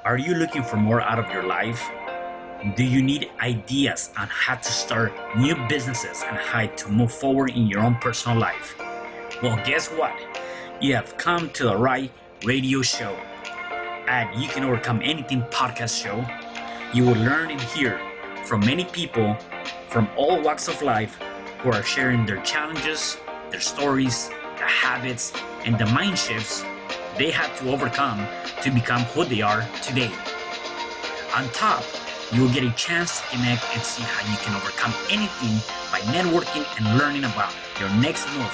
Are you looking for more out of your life? Do you need ideas on how to start new businesses and how to move forward in your own personal life? Well, guess what? You have come to the right radio show. At You Can Overcome Anything podcast show, you will learn and hear from many people from all walks of life who are sharing their challenges, their stories, the habits, and the mind shifts they had to overcome to become who they are today. On top, you will get a chance to connect and see how you can overcome anything by networking and learning about your next move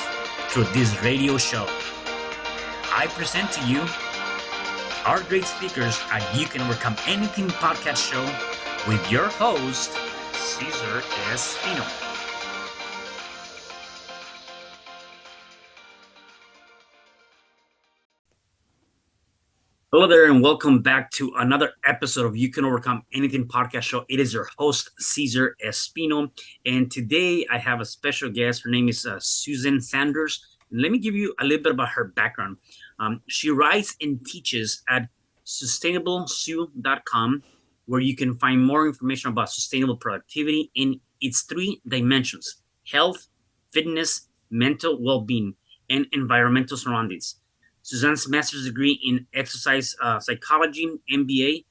through this radio show. I present to you our great speakers at You Can Overcome Anything podcast show with your host, CesarRespino. Hello there, and welcome back to another episode of You Can Overcome Anything podcast show. It is your host, CesarRespino, and today I have a special guest. Her name is Susane Sanders. And let me give you a little bit about her background. She writes and teaches at sustainablesu.com, where you can find more information about sustainable productivity in its three dimensions: health, fitness, mental well-being, and environmental surroundings. Susane's master's degree in exercise psychology, MBA,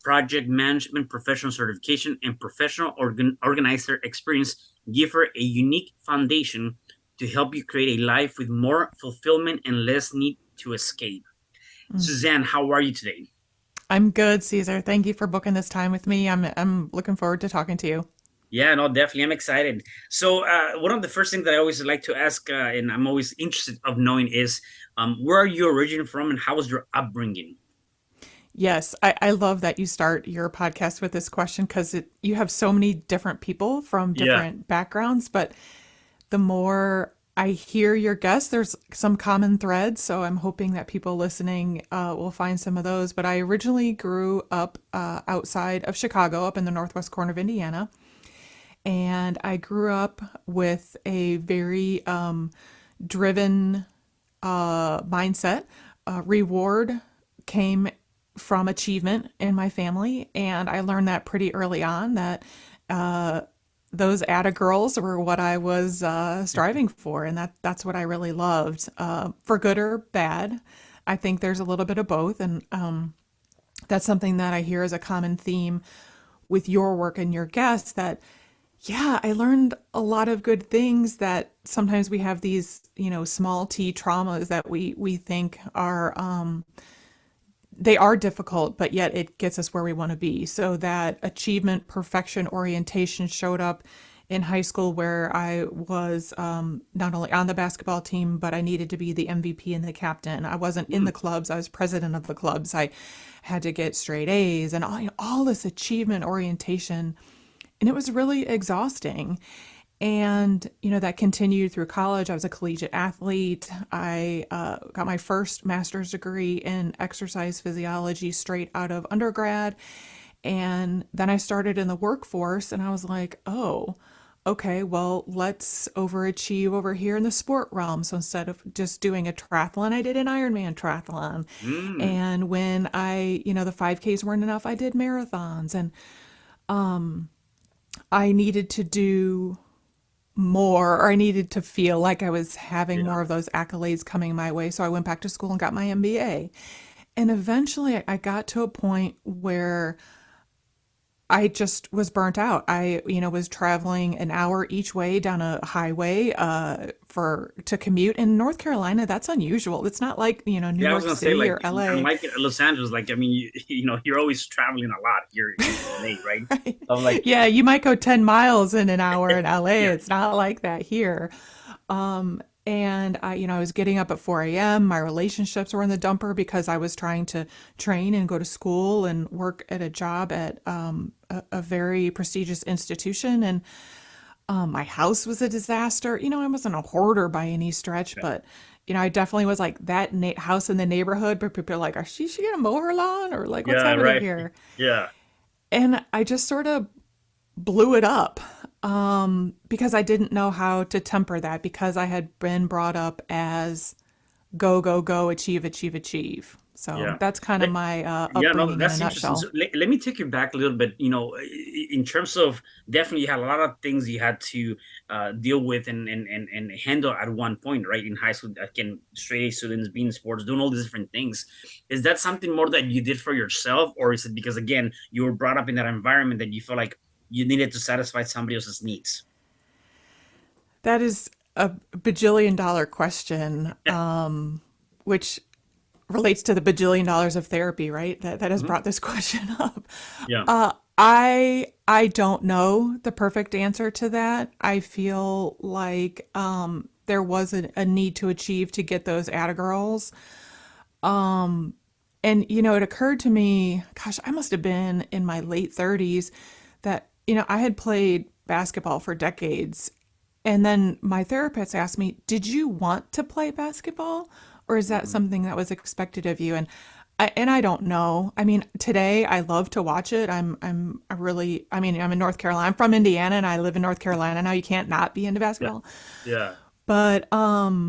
project management, professional certification, and professional organizer experience give her a unique foundation to help you create a life with more fulfillment and less need to escape. Susane, how are you today? I'm good, Cesar. Thank you for booking this time with me. I'm looking forward to talking to you. Yeah, no, definitely. I'm excited. So one of the first things that I always like to ask, and I'm always interested of knowing is, where are you originally from and how was your upbringing? Yes, I love that you start your podcast with this question because you have so many different people from Yeah. different backgrounds, but the more I hear your guests, there's some common threads. So I'm hoping that people listening will find some of those. But I originally grew up outside of Chicago, up in the northwest corner of Indiana. And I grew up with a very driven mindset. Reward came from achievement in my family. And I learned that pretty early on that those Atta girls were what I was striving for. And that's what I really loved, for good or bad. I think there's a little bit of both. And that's something that I hear as a common theme with your work and your guests, that yeah, I learned a lot of good things. That sometimes we have these, small t traumas that we think are they are difficult, but yet it gets us where we want to be. So that achievement, perfection orientation showed up in high school, where I was not only on the basketball team, but I needed to be the MVP and the captain. I wasn't in the clubs. I was president of the clubs. I had to get straight A's and all this achievement orientation. And it was really exhausting. And, that continued through college. I was a collegiate athlete. I got my first master's degree in exercise physiology straight out of undergrad. And then I started in the workforce, and I was like, oh, okay, well, let's overachieve over here in the sport realm. So instead of just doing a triathlon, I did an Ironman triathlon. Mm, And when the 5Ks weren't enough, I did marathons. And I needed to do more, or I needed to feel like I was having yeah. more of those accolades coming my way. So I went back to school and got my MBA. And eventually I got to a point where I just was burnt out. I, was traveling an hour each way down a highway to commute. In North Carolina, that's unusual. It's not like, New Yeah, I was York gonna say, City like, or LA. unlike Los Angeles, like, I mean, you're always traveling a lot here in LA, right? So I'm like, Yeah, you might go 10 miles in an hour in LA. yeah, It's not like that here. And I was getting up at 4 a.m. My relationships were in the dumper because I was trying to train and go to school and work at a job at a very prestigious institution. And my house was a disaster. I wasn't a hoarder by any stretch, but I definitely was like that house in the neighborhood. But people are like, "Is she gonna mow her lawn?" Or like, "What's yeah, happening right, here?" yeah, And I just sort of blew it up, because I didn't know how to temper that, because I had been brought up as go, go, go, achieve, achieve, achieve. So Yeah. that's kind of Let- my Yeah, no, upbringing in a that's interesting. So nutshell. let me take you back a little bit. In terms of definitely, you had a lot of things you had to deal with and handle at one point, right? In high school, again, straight A students, being in sports, doing all these different things. Is that something more that you did for yourself, or is it because again you were brought up in that environment that you felt like you needed to satisfy somebody else's needs? That is a bajillion dollar question, which relates to the bajillion dollars of therapy, right? That has Mhm. brought this question up. Yeah. I don't know the perfect answer to that. I feel like there was a need to achieve to get those Atta girls. And it occurred to me, gosh, I must have been in my late 30s that I had played basketball for decades. And then my therapist asked me, "Did you want to play basketball, or is that Mhm. something that was expected of you?" And I don't know. I mean, today I love to watch it. I'm in North Carolina. I'm from Indiana and I live in North Carolina now. You can't not be into Yeah. basketball. Yeah. But I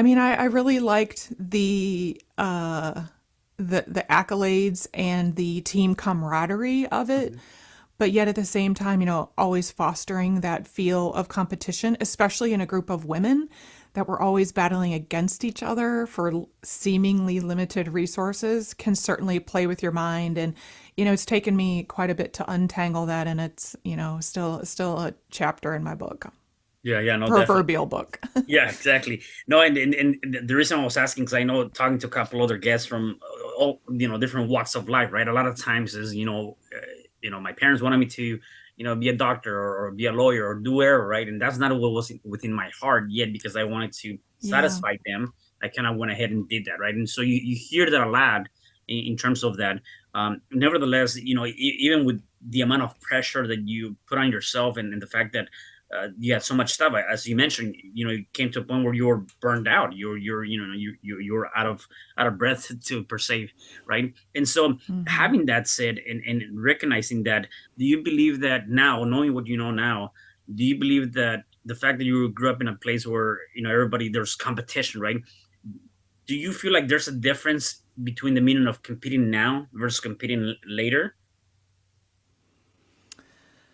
mean, I really liked the accolades and the team camaraderie of it. Mhm. But yet at the same time, always fostering that feel of competition, especially in a group of women that were always battling against each other for seemingly limited resources, can certainly play with your mind. And it's taken me quite a bit to untangle that, and it's still a chapter in my book, Yeah. Yeah. No, definitely. proverbial book. Yeah, exactly. No, and the reason I was asking, because I know talking to a couple other guests from all different walks of life, right? A lot of times is my parents wanted me to be a doctor or be a lawyer or do whatever, right? And that's not what was within my heart yet, because I wanted to Yeah. satisfy them. I kind of went ahead and did that, right? And so you hear that a lot in terms of that. Nevertheless, even with the amount of pressure that you put on yourself, and the fact that you had so much stuff, as you mentioned, you came to a point where you were burned out. You're out of breath to per se, right? And so, Hmm. having that said, and recognizing that, do you believe that now, knowing what you know now, do you believe that the fact that you grew up in a place where everybody, there's competition, right? Do you feel like there's a difference between the meaning of competing now versus competing later?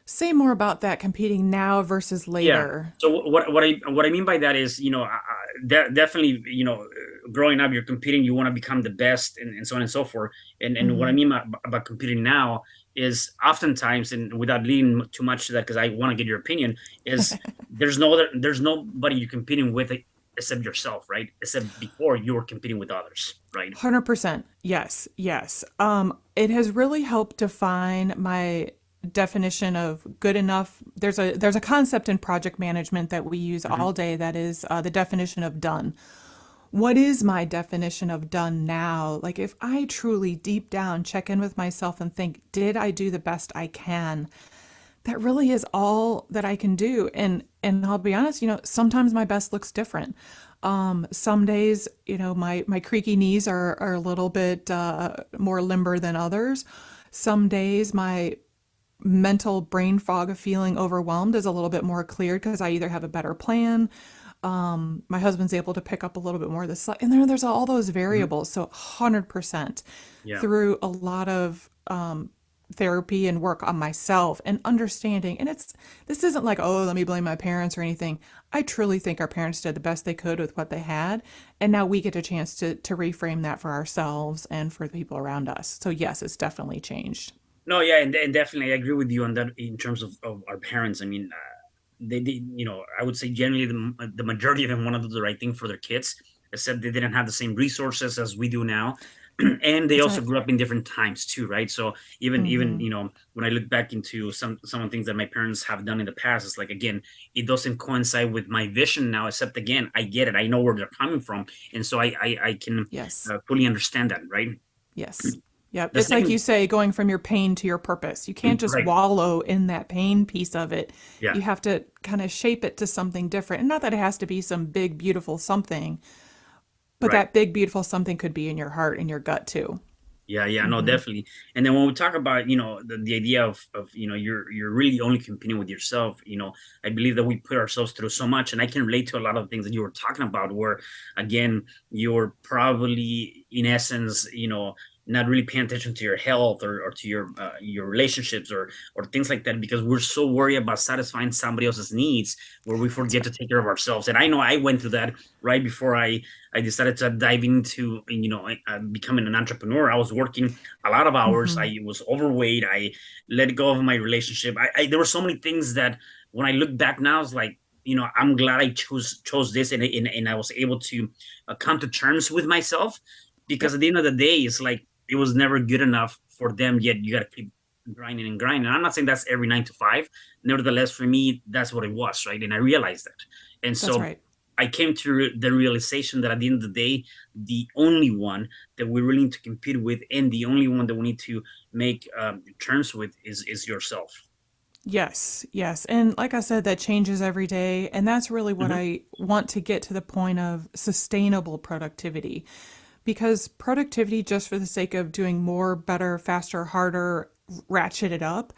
Say more about that, competing now versus Yeah. later. So what I mean by that is, definitely, growing up, you're competing, you want to become the best, and so on and so forth. And what I Hmm. mean about competing now is oftentimes, and without leading too much to that, because I want to get your opinion, is there's nobody you're competing with except yourself, right? Except before you were competing with others, right? 100%. Yes, yes. It has really helped define my definition of good enough. There's a concept in project management that we use Hmm. all day that is the definition of done. What is my definition of done now? Like if I truly deep down check in with myself and think, did I do the best I can? That really is all that I can do. And I'll be honest, sometimes my best looks different. Some days, my creaky knees are a little bit more limber than others. Some days my mental brain fog of feeling overwhelmed is a little bit more cleared because I either have a better plan. My husband's able to pick up a little bit more of the slack, and there's all those Hmm. variables. So 100% Yeah. through a lot of therapy and work on myself and understanding. And this isn't like, oh, let me blame my parents or anything. I truly think our parents did the best they could with what they had, and now we get a chance to reframe that for ourselves and for the people around us. So yes, it's definitely changed. No, yeah, and definitely I agree with you on that in terms of our parents. I mean, they I would say generally the majority of them want to do the right thing for their kids, except they didn't have the same resources as we do now. And they That's also right. grew up in different times too, right? So even Hmm. when I look back into some of the things that my parents have done in the past, it's like, again, it doesn't coincide with my vision now, except again, I get it, I know where they're coming from, and so I can Yes. fully understand that, right? Yes. Yep. The It's like you second, say, going from your pain to your purpose. You can't just right, wallow in that pain piece of it. yeah, You have to kind of shape it to something different. And not that it has to be some big, beautiful something, but right. that big, beautiful something could be in your heart and your gut too. Yeah, no, Hmm. definitely. And then when we talk about, the idea of, you're really only competing with yourself, I believe that we put ourselves through so much. And I can relate to a lot of things that you were talking about, where again, you're probably in essence, not really paying attention to your health, or to your relationships, or things like that, because we're so worried about satisfying somebody else's needs, where we That's forget to right. take care of ourselves. And I know I went through that right before I decided to dive into, becoming an entrepreneur. I was working a lot of hours. Hmm. I was overweight. I let go of my relationship. There were so many things that when I look back now, it's like, I'm glad I chose this, and I was able to come to terms with myself, because Yep. at the end of the day, it's like it was never good enough for them. Yet you got to keep grinding and grinding. And I'm not saying that's every 9 to 5. Nevertheless, for me, that's what it was, right? And I realized that. And That's so right. I came to the realization that at the end of the day, the only one that we really need to compete with, and the only one that we need to make terms with, is yourself. Yes, yes. And like I said, that changes every day. And that's really what Hmm. I want to get to the point of sustainable productivity. Because productivity, just for the sake of doing more, better, faster, harder, ratchet it up,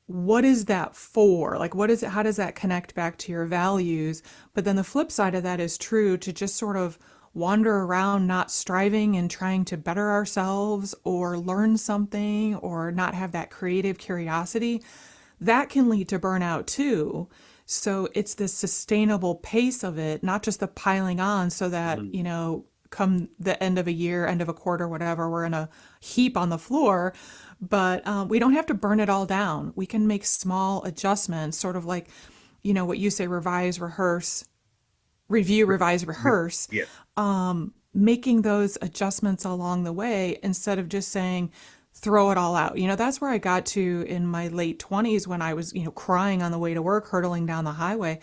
what is that for? Like, what is it? How does that connect back to your values? But then the flip side of that is true to just sort of wander around not striving and trying to better ourselves or learn something or not have that creative curiosity. That can lead to burnout too. So it's this sustainable pace of it, not just the piling on so that, Hmm. come the end of a year, end of a quarter, whatever, we're in a heap on the floor. But we don't have to burn it all down. We can make small adjustments, sort of like, what you say, revise, rehearse, review, revise, rehearse, Yeah. making those adjustments along the way instead of just saying, throw it all out. That's where I got to in my late 20s when I was, crying on the way to work, hurtling down the highway.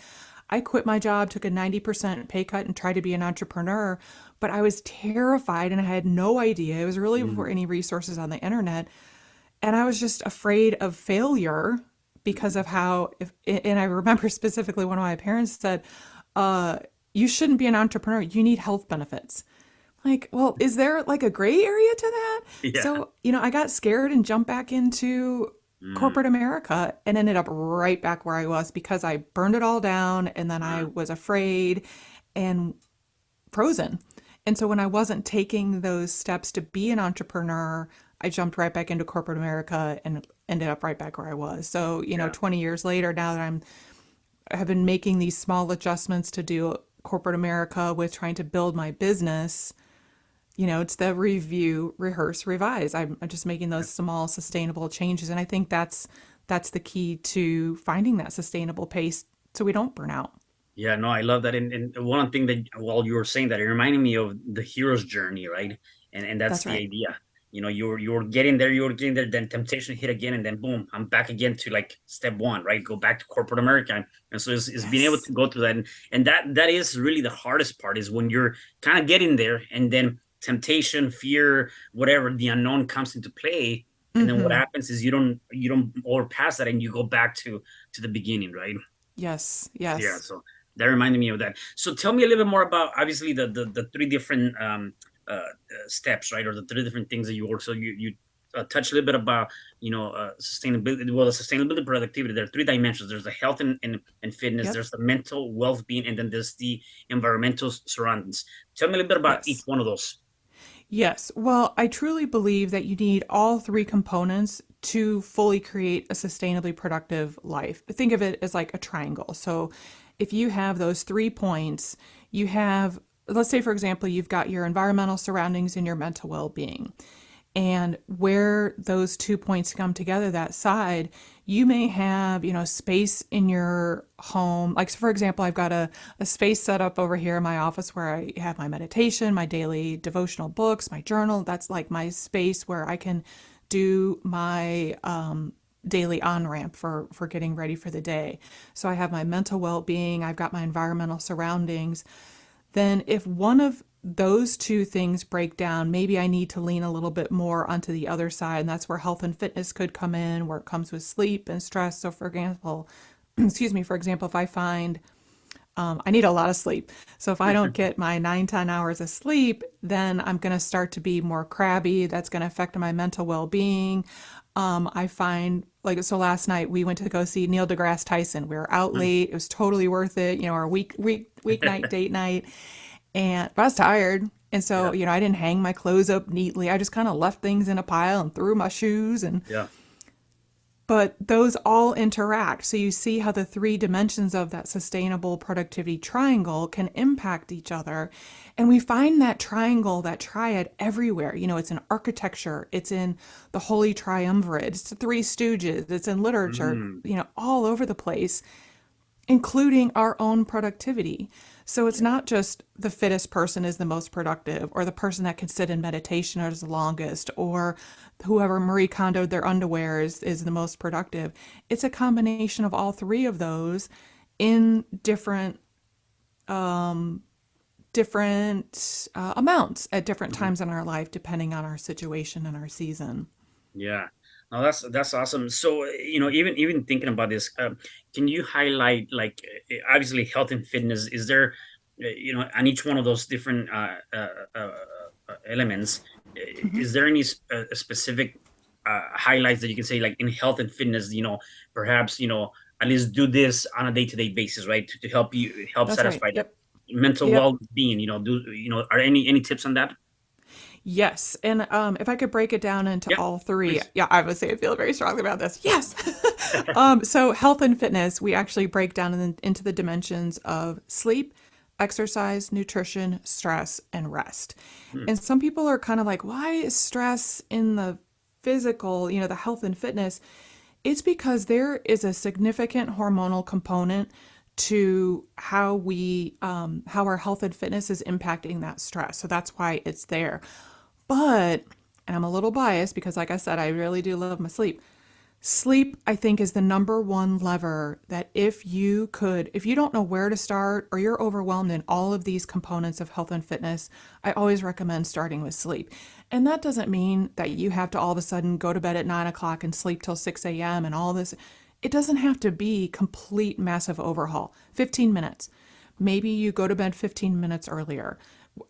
I quit my job, took a 90% pay cut, and tried to be an entrepreneur. But I was terrified and I had no idea. It was really before Hmm. any resources on the internet. And I was just afraid of failure because Hmm. of how, if, and I remember specifically one of my parents said, uh, you shouldn't be an entrepreneur. You need health benefits. Like, well, is there like a gray area to that? Yeah. So, I got scared and jumped back into Mm. corporate America and ended up right back where I was because I burned it all down and then I Uh, was afraid and frozen. And so when I wasn't taking those steps to be an entrepreneur, I jumped right back into corporate America and ended up right back where I was. So, yeah. 20 years later, now that I have been making these small adjustments to do corporate America with trying to build my business, it's the review, rehearse, revise. I'm just making those small sustainable changes. And I think that's the key to finding that sustainable pace so we don't burn out. Yeah, no, I love that. And one thing that while you were saying that, it reminded me of the hero's journey, right? And that's That's the right. idea. You were getting there, then temptation hit again, and then boom, I'm back again to like step one, right? Go back to corporate America. And so it's being able Yes. to go through that. And that is really the hardest part, is when you're kind of getting there, and then temptation, fear, whatever, the unknown comes into play. And then what Mm-hmm. happens is you don't overpass that, and you go back to the beginning, right? Yes. Yeah, Yes. so that reminded me of that. So tell me a little bit more about, obviously, the three different steps, right, or the three different things that you work. So you touch a little bit about, sustainability. Well, the sustainability, productivity. There are three dimensions. There's the health and fitness. Yep. There's the mental well-being, and then there's the environmental surroundings. Tell me a little bit about each Yes. one of those. Yes. Well, I truly believe that you need all three components to fully create a sustainably productive life. Think of it as like a triangle. So if you have those 3 points, you have, let's say, for example, you've got your environmental surroundings and your mental well being. And where those 2 points come together, that side, you may have, space in your home. Like, so for example, I've got a space set up over here in my office where I have my meditation, my daily devotional books, my journal. That's like my space where I can do my daily on ramp for getting ready for the day. So I have my mental well being, I've got my environmental surroundings. Then if one of those two things break down, maybe I need to lean a little bit more onto the other side. And that's where health and fitness could come in, where it comes with sleep and stress. So, for example, excuse me, for example, if I find I need a lot of sleep. So if I don't get my 9, 10 hours of sleep, then I'm going to start to be more crabby. That's going to affect my mental well-being. I find like, so last night we went to go see Neil deGrasse Tyson. We were out late. It was totally worth it. Our weeknight date night. But I was tired. And so, Yeah, I didn't hang my clothes up neatly. I just kind of left things in a pile and threw my shoes, and yeah. but those all interact. So you see how the three dimensions of that sustainable productivity triangle can impact each other. And we find that triangle, that triad everywhere. It's in architecture, it's in the Holy Triumvirate, it's the Three Stooges, it's in literature, Mm, all over the place, including our own productivity. So it's yeah, not just the fittest person is the most productive, or the person that can sit in meditation is the longest, or whoever Marie Kondoed their underwear is the most productive. It's a combination of all three of those in different amounts at different mhm, times in our life, depending on our situation and our season. yeah. No, that's awesome. So, even thinking about this, can you highlight, like, obviously health and fitness? Is there, on each one of those different elements, is there any specific highlights that you can say, like in health and fitness? Perhaps at least do this on a day-to-day basis, right? To help That's right. satisfy that Yep. mental Yep. well-being. Are any tips on that? Yes. And if I could break it down into Yeah, all three, please. yeah, I would say I feel very strongly about this. Yes. So, health and fitness, we actually break down into the dimensions of sleep, exercise, nutrition, stress, and rest. Hmm, And some people are kind of like, why is stress in the physical, the health and fitness? It's because there is a significant hormonal component to how our health and fitness is impacting that stress. So that's why it's there. But, and I'm a little biased because, like I said, I really do love my sleep. Sleep, I think, is the number one lever that if you don't know where to start, or you're overwhelmed in all of these components of health and fitness, I always recommend starting with sleep. And that doesn't mean that you have to all of a sudden go to bed at 9 o'clock and sleep till 6 a.m. and all this. It doesn't have to be complete massive overhaul. 15 minutes. Maybe you go to bed 15 minutes earlier.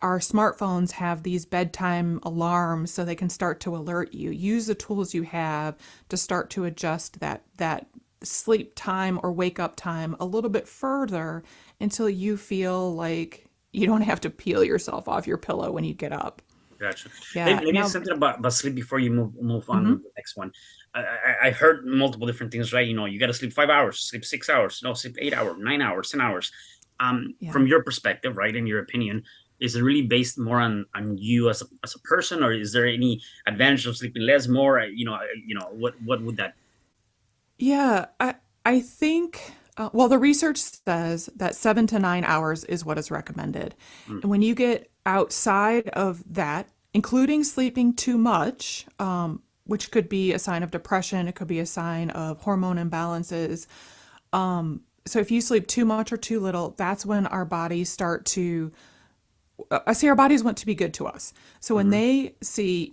Our smartphones have these bedtime alarms so they can start to alert you. Use the tools you have to start to adjust that sleep time or wake up time a little bit further until you feel like you don't have to peel yourself off your pillow when you get up. gotcha. Yeah. Maybe Now, something about sleep before you move on to mhm. the next one. I heard multiple different things, right? You got to sleep 5 hours, sleep 6 hours, no, sleep 8 hours, 9 hours, 10 hours. Yeah. From your perspective, right, in your opinion, is it really based more on you as a person, or is there any advantage of sleeping less, more? What would that? Yeah, I think well, the research says that 7 to 9 hours is what is recommended. Mm, And when you get outside of that, including sleeping too much, which could be a sign of depression, it could be a sign of hormone imbalances. So if you sleep too much or too little, that's when our bodies start to I see our bodies want to be good to us. So when mhm, they see,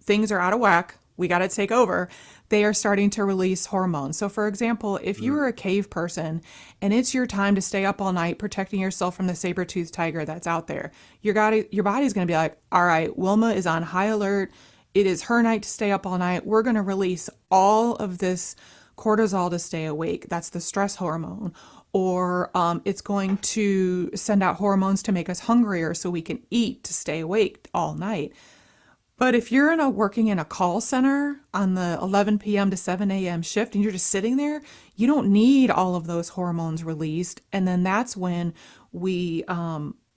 things are out of whack, we got to take over, they are starting to release hormones. So, for example, if you mm, were a cave person and it's your time to stay up all night protecting yourself from the saber-toothed tiger that's out there, your body's going to be like, all right, Wilma is on high alert. It is her night to stay up all night. We're going to release all of this cortisol to stay awake. That's the stress hormone. Or it's going to send out hormones to make us hungrier so we can eat to stay awake all night. But if you're working in a call center on the 11 p.m. to 7 a.m. shift and you're just sitting there, you don't need all of those hormones released. And then that's when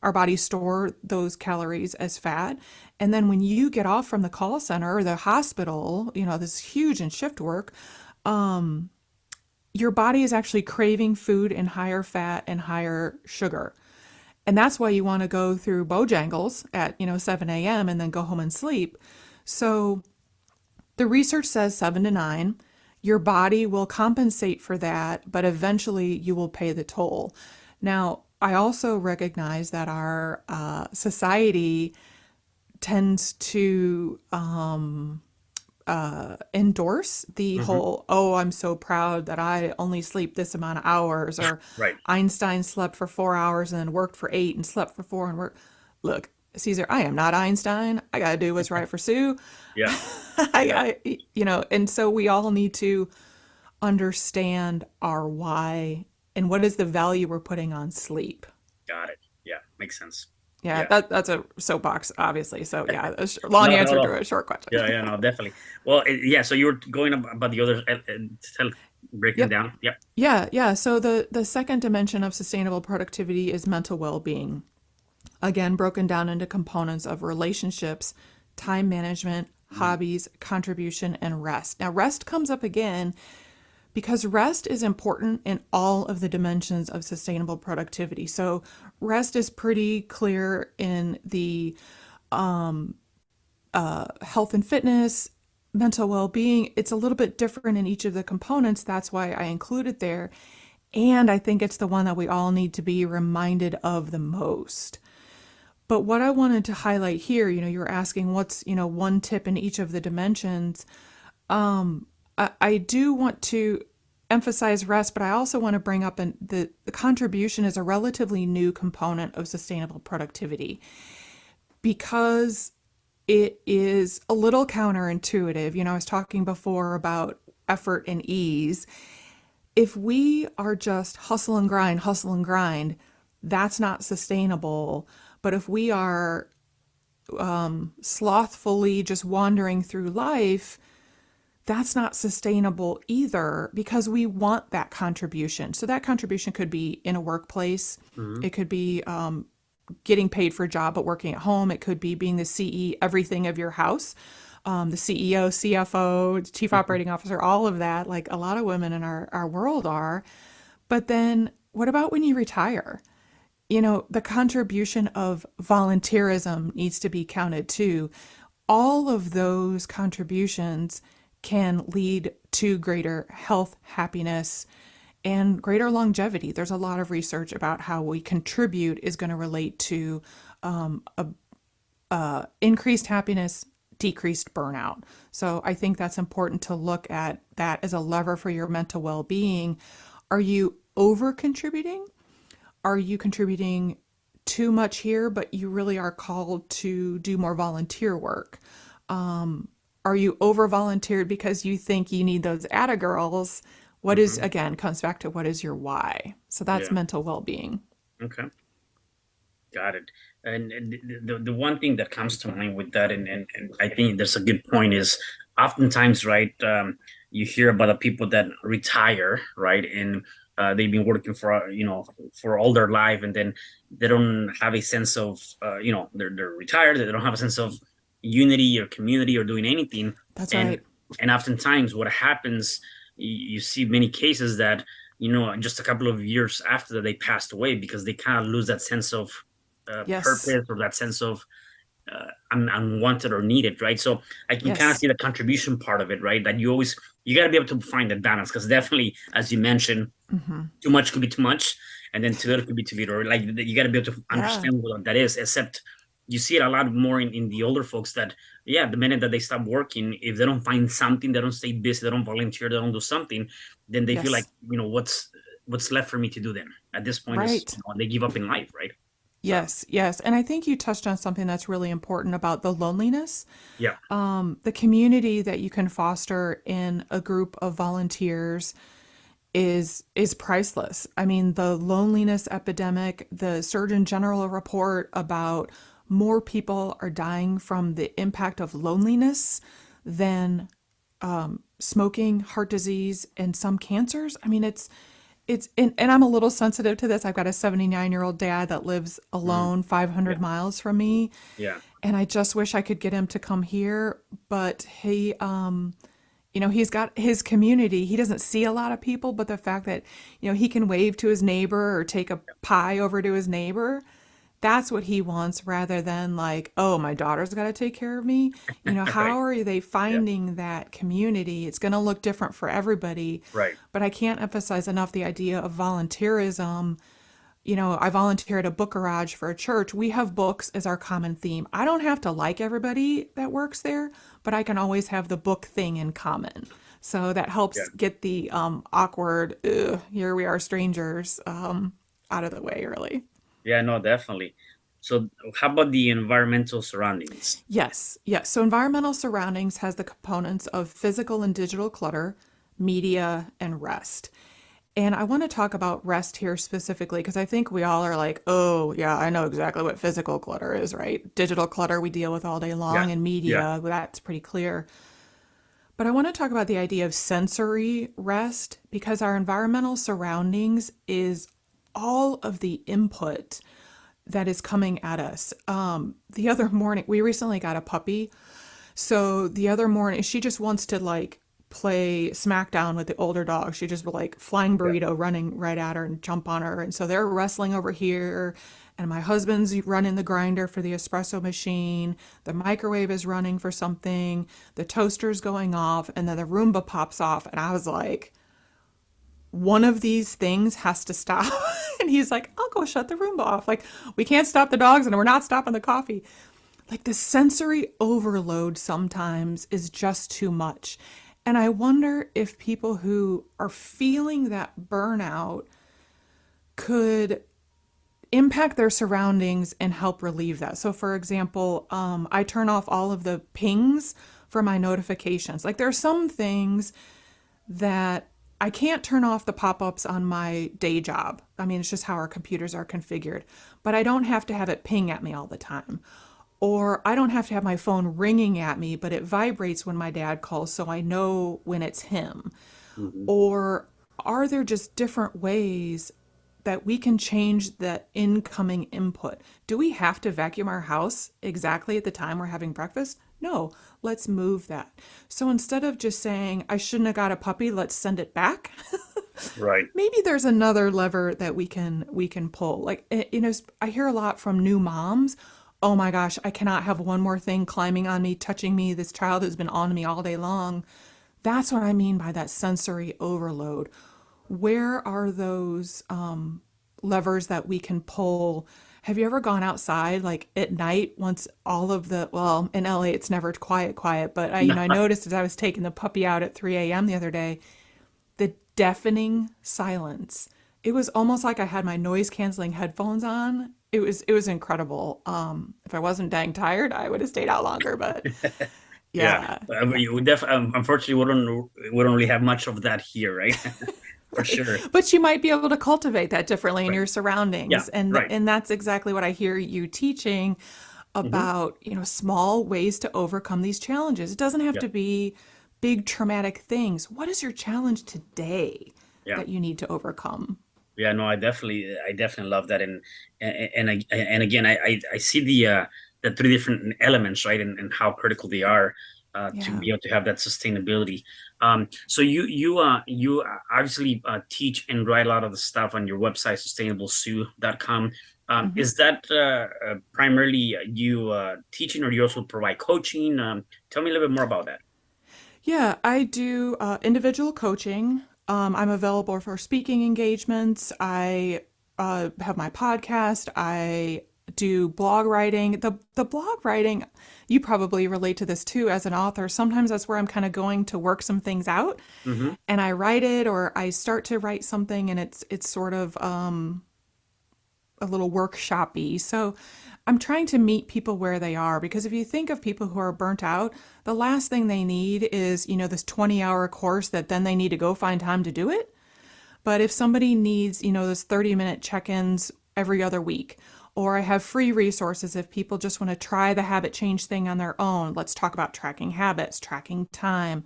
our bodies store those calories as fat. And then when you get off from the call center or the hospital, this huge in shift work, your body is actually craving food in higher fat and higher sugar. And that's why you want to go through Bojangles at, 7 a.m. and then go home and sleep. So the research says 7 to 9. Your body will compensate for that, but eventually you will pay the toll. Now, I also recognize that our society tends to endorse the Hmm. whole, oh, I'm so proud that I only sleep this amount of hours, or Right. Einstein slept for 4 hours and then worked for 8 and slept for 4 and worked. Look, Caesar, I am not Einstein. I got to do what's right for Sue. Yeah. Yeah. And so we all need to understand our why and what is the value we're putting on sleep. Got it. Yeah. Makes sense. Yeah, Yeah. that's a soapbox, obviously. So yeah, a long No, no, answer no. to a short question. Yeah, yeah, no, definitely. Well, yeah. So you were going about the others, tell, breaking Yep. down. Yep. Yeah. So the second dimension of sustainable productivity is mental well-being. Again, broken down into components of relationships, time management, Mhm. hobbies, contribution, and rest. Now, rest comes up again because rest is important in all of the dimensions of sustainable productivity. So, rest is pretty clear in the health and fitness, mental well being. It's a little bit different in each of the components. That's why I include it there. And I think it's the one that we all need to be reminded of the most. But what I wanted to highlight here, you were asking what's, one tip in each of the dimensions. I do want to emphasize rest, but I also want to bring up the contribution is a relatively new component of sustainable productivity because it is a little counterintuitive. I was talking before about effort and ease. If we are just hustle and grind, that's not sustainable. But if we are slothfully just wandering through life, that's not sustainable either because we want that contribution. So that contribution could be in a workplace. Mhm. It could be getting paid for a job but working at home. It could be being the CE everything of your house, the CEO, CFO, chief operating officer, all of that. Like a lot of women in our world are. But then what about when you retire? The contribution of volunteerism needs to be counted too. All of those contributions can lead to greater health, happiness, and greater longevity. There's a lot of research about how we contribute is going to relate to increased happiness, decreased burnout. So I think that's important to look at that as a lever for your mental well being. Are you over contributing? Are you contributing too much here, but you really are called to do more volunteer work? Are you over volunteered because you think you need those atta girls? What is, Mhm. again, comes back to what is your why? So that's Yeah. mental well being. Okay. Got it. And the one thing that comes to mind with that, and I think there's a good point, is oftentimes, right, you hear about the people that retire, right, and they've been working for, for all their life, and then they don't have a sense of, they're retired, they don't have a sense of unity or community or doing anything. That's And right. and oftentimes what happens, you see many cases that, just a couple of years after that they passed away because they kind of lose that sense of Yes. purpose or that sense of unwanted or needed, right? So I can kind of Yes. see the contribution part of it, right? That you got to be able to find that balance because definitely, as you mentioned, Hmm. too much could be too much, and then too little could be too little. Like you got to be able to Yeah. understand what that is. Except you see it a lot more in the older folks that, yeah, the minute that they stop working, if they don't find something, they don't stay busy, they don't volunteer, they don't do something, then they feel like, Yes. what's left for me to do then? At this point is, Right. they give up in life, right? So Yes. Yes. And I think you touched on something that's really important about the loneliness. yeah. The community that you can foster in a group of volunteers is priceless. I mean, the loneliness epidemic, the Surgeon General report about more people are dying from the impact of loneliness than smoking, heart disease, and some cancers. I mean, and I'm a little sensitive to this. I've got a 79-year-old dad that lives Mm, alone 500 yeah. miles from me, Yeah. and I just wish I could get him to come here, but he's got his community. He doesn't see a lot of people, but the fact that, he can wave to his neighbor or take a pie over to his neighbor, that's what he wants rather than like, oh, my daughter's got to take care of me. Right. How are they Yeah. finding that community? It's going to look different for everybody, Right. but I can't emphasize enough the idea of volunteerism. I volunteer at a book garage for a church. We have books as our common theme. I don't have to like everybody that works there, but I can always have the book thing in common. So that helps Yeah. get the awkward, "Ugh, here we are strangers," out of the way early. Yeah, no, definitely. So how about the environmental surroundings? Yes, yes. So environmental surroundings has the components of physical and digital clutter, media, and rest. And I want to talk about rest here specifically because I think we all are like, oh, yeah, I know exactly what physical clutter is, right? Digital clutter we deal with all day Yeah. long, and Yeah. media, well, that's pretty clear. But I want to talk about the idea of sensory rest because our environmental surroundings is all of the input that is coming at us. The other morning, we recently got a puppy. So the other morning, she just wants to like play smackdown with the older dog. She just like flying Yeah. burrito running right at her and jump on her. And so they're wrestling over here. And my husband's running the grinder for the espresso machine. The microwave is running for something. The toaster's going off. And then the Roomba pops off. And I was like, one of these things has to stop. And he's like, I'll go shut the Roomba off. Like, we can't stop the dogs and we're not stopping the coffee. Like the sensory overload sometimes is just too much. And I wonder if people who are feeling that burnout could impact their surroundings and help relieve that. So, for example, I turn off all of the pings for my notifications. Like, there are some things that I can't turn off the pop ups on my day job. I mean, it's just how our computers are configured. But I don't have to have it ping at me all the time. Or I don't have to have my phone ringing at me, but it vibrates when my dad calls, so I know when it's him. Mhm. Or are there just different ways that we can change the incoming input? Do we have to vacuum our house exactly at the time we're having breakfast? No, let's move that. So instead of just saying, I shouldn't have got a puppy, let's send it back. Right. Maybe there's another lever that we can pull. Like I hear a lot from new moms. Oh my gosh, I cannot have one more thing climbing on me, touching me. This child has been on me all day long. That's what I mean by that sensory overload. Where are those levers that we can pull? Have you ever gone outside like at night once all of the, well, in LA it's never quiet, but I noticed as I was taking the puppy out at 3 a.m. the other day, the deafening silence. It was almost like I had my noise canceling headphones on. It was incredible. If I wasn't dang tired, I would have stayed out longer, but Yeah. yeah, But you would unfortunately, we don't really have much of that here, right? For right. sure. But you might be able to cultivate that differently in Right. your Yeah. surroundings. And Right. and that's exactly what I hear you teaching Hmm. about, small ways to overcome these challenges. It doesn't have Yeah. to be big traumatic things. What is your challenge today Yeah. that you need to overcome? Yeah, no, I definitely love that, and again, I see the three different elements, right, and how critical they are to Yeah. be able to have that sustainability. So you obviously teach and write a lot of the stuff on your website, sustainablesue.com. Mhm. Is that primarily you teaching, or you also provide coaching? Tell me a little bit more about that. Yeah, I do individual coaching. I'm available for speaking engagements. I have my podcast. I do blog writing. The blog writing, you probably relate to this too as an author. Sometimes that's where I'm kind of going to work some things out, Hmm. and I write it or I start to write something, and it's sort of a little workshoppy. So I'm trying to meet people where they are because if you think of people who are burnt out, the last thing they need is, this 20-hour course that then they need to go find time to do it. But if somebody needs, those 30-minute check-ins every other week, or I have free resources if people just want to try the habit change thing on their own. Let's talk about tracking habits, tracking time,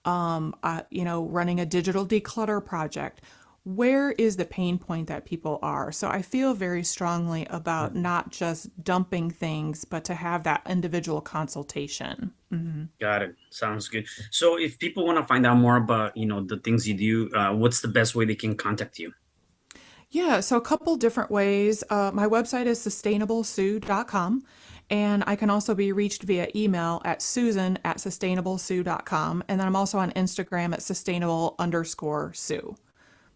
running a digital declutter project. Where is the pain point that people are? So I feel very strongly about not just dumping things, but to have that individual consultation. Got it. Sounds good. So if people want to find out more about, the things you do, what's the best way they can contact you? Yeah, so a couple different ways. My website is sustainablesue.com, and I can also be reached via email at susan@sustainablesue.com. And then I'm also on Instagram at sustainable_sue.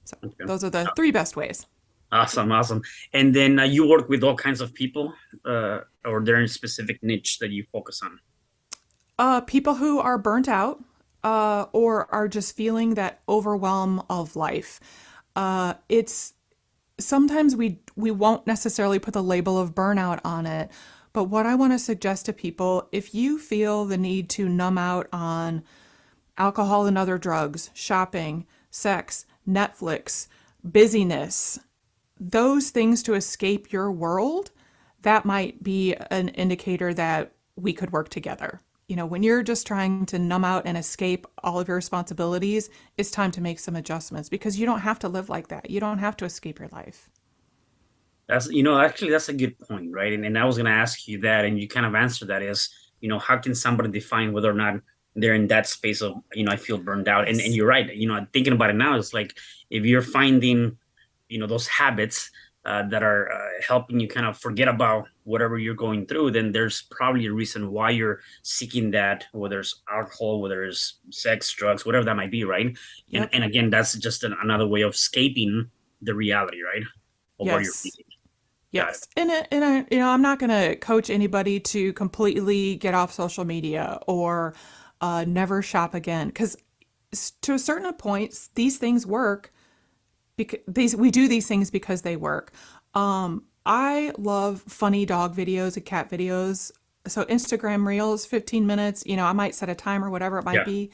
So Okay. those are the three best ways. Awesome, awesome. And then you work with all kinds of people, or there any specific niche that you focus on? People who are burnt out or are just feeling that overwhelm of life. It's sometimes we won't necessarily put the label of burnout on it, but what I want to suggest to people, if you feel the need to numb out on alcohol and other drugs, shopping, sex, Netflix, busyness, those things to escape your world, that might be an indicator that we could work together. You know, when you're just trying to numb out and escape all of your responsibilities, it's time to make some adjustments because you don't have to live like that. You don't have to escape your life. That's, actually, that's a good point, right? And I was going to ask you that, and you kind of answered that is, how can somebody define whether or not they're in that space of, I feel burned out? And Yes. you're right. Thinking about it now, it's like if you're finding, those habits that are helping you kind of forget about whatever you're going through, then there's probably a reason why you're seeking that, whether it's alcohol, whether it's sex, drugs, whatever that might be, right? And Yep. and again, that's just another way of escaping the reality, right? Of what you're Yes. feeling. Got it. Yes. I'm not going to coach anybody to completely get off social media or never shop again because to a certain point, these things work because we do these things because they work. I love funny dog videos and cat videos. So Instagram Reels, 15 minutes, I might set a timer, whatever it might Yeah. be.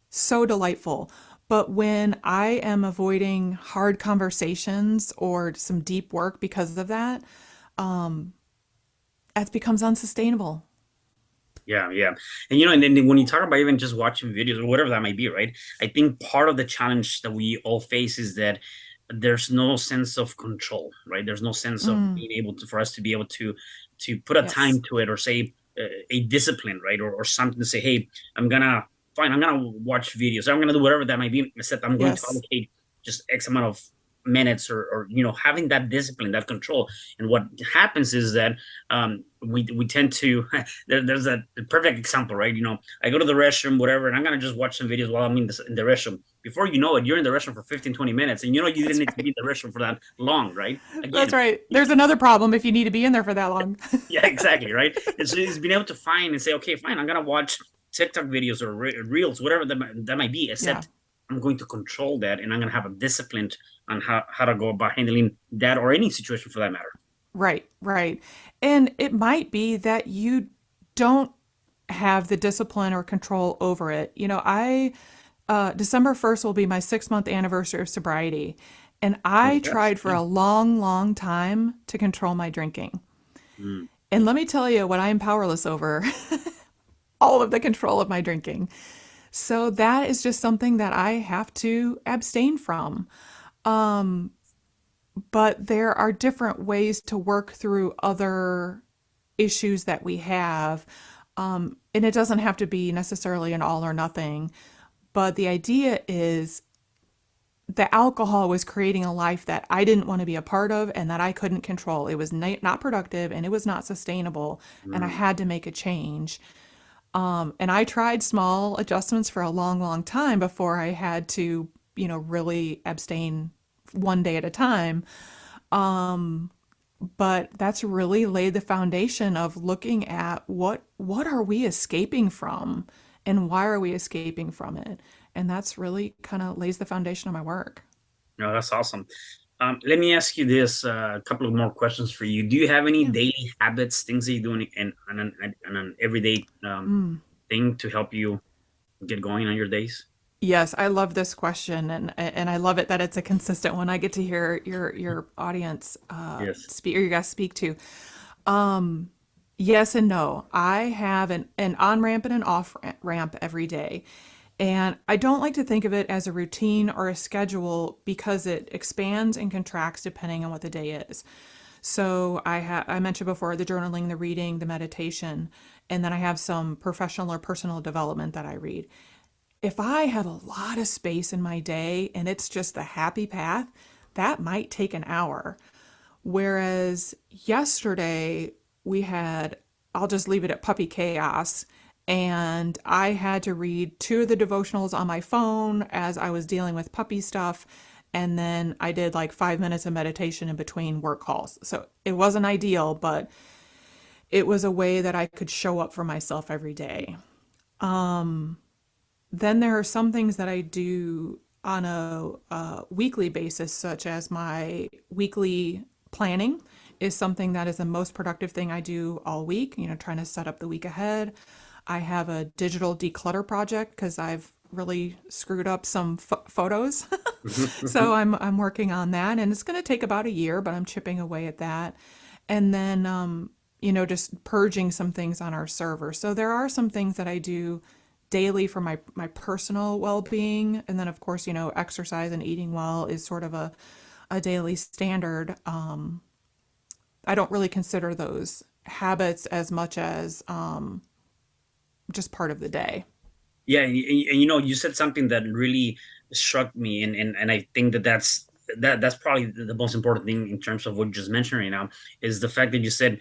So delightful. But when I am avoiding hard conversations or some deep work because of that, it becomes unsustainable. Yeah, yeah. And and then when you talk about even just watching videos or whatever that might be, right? I think part of the challenge that we all face is that there's no sense of control, right? There's no sense of Mm, being able to for us to be able to put a yes. time to it or say a discipline, right? Or something to say, hey, I'm gonna watch videos. I'm gonna do whatever that might be. Except I'm going to Yes. allocate just X amount of minutes or having that discipline, that control. And what happens is that we tend to there's a perfect example, right? I go to the restroom, whatever, and I'm gonna just watch some videos while I'm in the restroom. Before you know it, you're in the restroom for 15, 20 minutes, and you didn't That's need to be right. in the restroom for that long, right? That's Again, right. There's another problem if you need to be in there for that long. yeah, exactly, right. And so he's been able to find and say, okay, fine, I'm gonna watch TikTok videos or reels, whatever that might be, Yeah. except I'm going to control that, and I'm gonna have a discipline on how to go about handling that or any situation for that matter. Right, right. And it might be that you don't have the discipline or control over it. December 1st will be my 6 month anniversary of sobriety. And I Congrats. tried for Yeah. a long, long time to control my drinking. Mm. And let me tell you what I am powerless over all of the control of my drinking. So that is just something that I have to abstain from. But there are different ways to work through other issues that we have. And it doesn't have to be necessarily an all or nothing. But the idea is the alcohol was creating a life that I didn't want to be a part of and that I couldn't control. It was not productive and it was not sustainable. And I Mm. had to make a change. And I tried small adjustments for a long, long time before I had to, really abstain one day at a time. But that's really laid the foundation of looking at what are we escaping from and why are we escaping from it? And that's really kind of lays the foundation of my work. No, that's awesome. Let me ask you this: a couple of more questions for you. Do you have any Yeah. daily habits, things that you do on an everyday Mm. thing to help you get going on your days? Yes, I love this question, and I love it that it's a consistent one. I get to hear your audience Yes. speak or you guys speak to. Yes and no. I have an on ramp and an off ramp every day. And I don't like to think of it as a routine or a schedule because it expands and contracts depending on what the day is. So I mentioned before the journaling, the reading, the meditation, and then I have some professional or personal development that I read. If I have a lot of space in my day and it's just the happy path, that might take an hour. Whereas yesterday we had, I'll just leave it at puppy chaos. And I had to read two of the devotionals on my phone as I was dealing with puppy stuff. And then I did like 5 minutes of meditation in between work calls. So it wasn't ideal, but it was a way that I could show up for myself every day. Then there are some things that I do on a weekly basis, such as my weekly planning is something that is the most productive thing I do all week, trying to set up the week ahead. I have a digital declutter project because I've really screwed up some photos. So I'm working on that, and it's going to take about a year, but I'm chipping away at that. And then just purging some things on our server. So there are some things that I do daily for my personal well-being, and then of course, exercise and eating well is sort of a daily standard. I don't really consider those habits as much as just part of the day. Yeah, and you said something that really struck me, and I think that's probably the most important thing in terms of what you just mentioned right now, is the fact that you said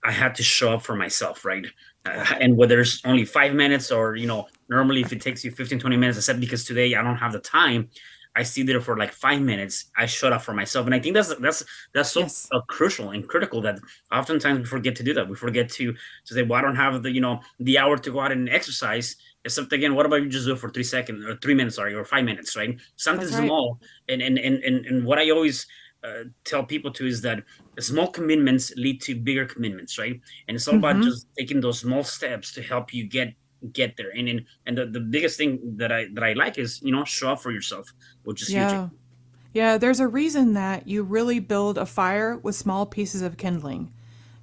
I had to show up for myself, right? Yeah. And whether it's only 5 minutes or, normally if it takes you 15, 20 minutes, I said, because today I don't have the time, I sit there for like 5 minutes, I showed up for myself. And I think that's so Yes. crucial and critical that oftentimes we forget to do that. We forget to say, well, I don't have the hour to go out and exercise. Except again, what about you just do it for 3 seconds or 3 minutes, sorry, or 5 minutes, right? Something That's right. small. And what I always tell people to is that small commitments lead to bigger commitments, right? And it's all about Mm-hmm. just taking those small steps to help you get there. And the biggest thing that I like is show up for yourself, which is huge. Yeah. Yeah, there's a reason that you really build a fire with small pieces of kindling.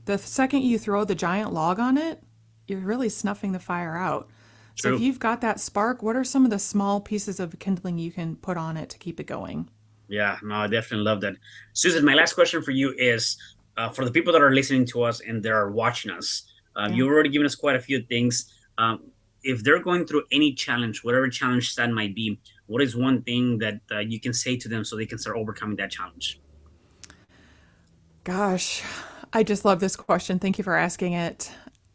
The second you throw the giant log on it, you're really snuffing the fire out. So if True. you've got that spark, what are some of the small pieces of kindling you can put on it to keep it going? Yeah, no, I definitely love that. Susan, my last question for you is for the people that are listening to us and they are watching us, Yeah. you've already given us quite a few things. If they're going through any challenge, whatever challenge that might be, what is one thing that you can say to them so they can start overcoming that challenge? Gosh, I just love this question. Thank you for asking it.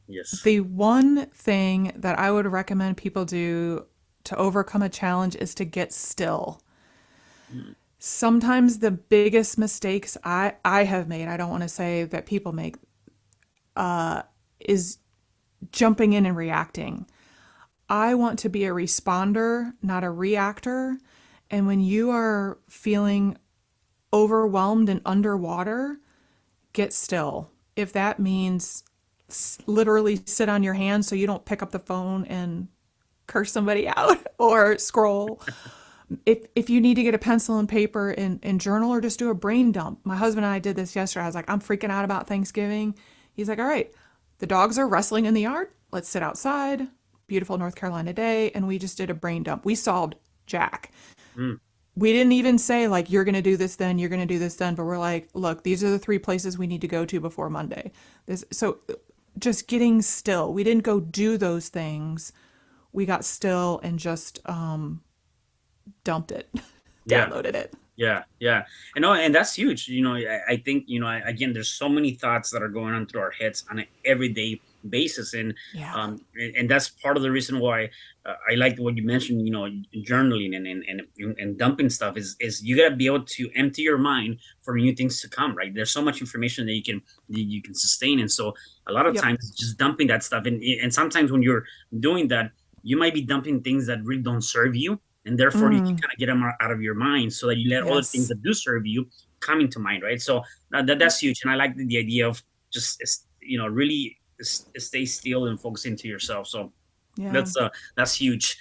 Yes. The one thing that I would recommend people do to overcome a challenge is to get still. Mm. Sometimes the biggest mistakes I have made, I don't want to say that people make, is jumping in and reacting. I want to be a responder, not a reactor. And when you are feeling overwhelmed and underwater, get still. If that means literally sit on your hands so you don't pick up the phone and curse somebody out or scroll. If you need to get a pencil and paper and journal or just do a brain dump. My husband and I did this yesterday. I was like, I'm freaking out about Thanksgiving. He's like, all right, the dogs are wrestling in the yard. Let's sit outside. Beautiful North Carolina day. And we just did a brain dump. We solved Jack. Mm. We didn't even say, like, you're going to do this then, you're going to do this then. But we're like, look, these are the three places we need to go to before Monday. So just getting still. We didn't go do those things. We got still and just dumped it, Yeah. downloaded it. Yeah, yeah, and that's huge. I think again, there's so many thoughts that are going on through our heads on an everyday basis, Yeah. and that's part of the reason why I like what you mentioned. Journaling and dumping stuff is you gotta be able to empty your mind for new things to come. Right? There's so much information that you can sustain, and so a lot of Yep. times it's just dumping that stuff, and sometimes when you're doing that, you might be dumping things that really don't serve you, and therefore you can Mm, kind of get them out of your mind so that you let other things yes. that do serve you come into mind, right? So that's huge, and I like the idea of just really stay still and focus into yourself. So Yeah. that's huge.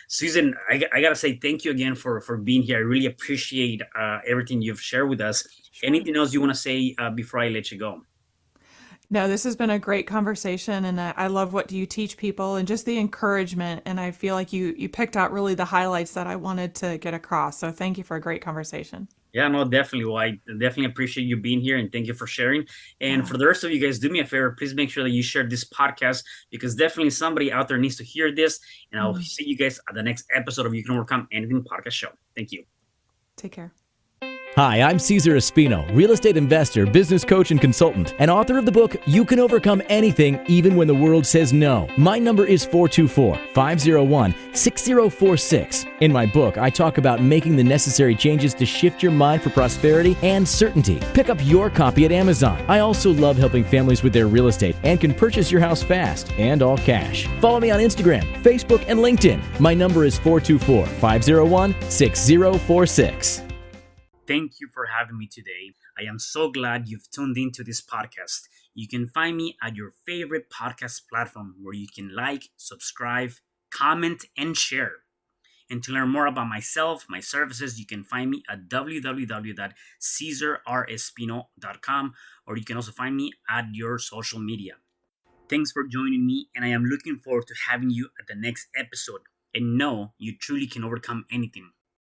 Susan, I gotta say thank you again for being here. I really appreciate everything you've shared with us. Sure. Anything else you want to say before I let you go? No, this has been a great conversation, and I love what you teach people and just the encouragement. And I feel like you picked out really the highlights that I wanted to get across. So thank you for a great conversation. Yeah, no, definitely. Well, I definitely appreciate you being here and thank you for sharing. And Yeah. for the rest of you guys, do me a favor. Please make sure that you share this podcast because definitely somebody out there needs to hear this. And I'll Mm. see you guys at the next episode of You Can Overcome Anything podcast show. Thank you. Take care. Hi, I'm CesarRespino, real estate investor, business coach, and consultant, and author of the book, You Can Overcome Anything Even When the World Says No. My number is 424-501-6046. In my book, I talk about making the necessary changes to shift your mind for prosperity and certainty. Pick up your copy at Amazon. I also love helping families with their real estate and can purchase your house fast and all cash. Follow me on Instagram, Facebook, and LinkedIn. My number is 424-501-6046. Thank you for having me today. I am so glad you've tuned into this podcast. You can find me at your favorite podcast platform where you can like, subscribe, comment, and share. And to learn more about myself, my services, you can find me at www.CesarRespino.com, or you can also find me at your social media. Thanks for joining me, and I am looking forward to having you at the next episode. And know you truly can overcome anything.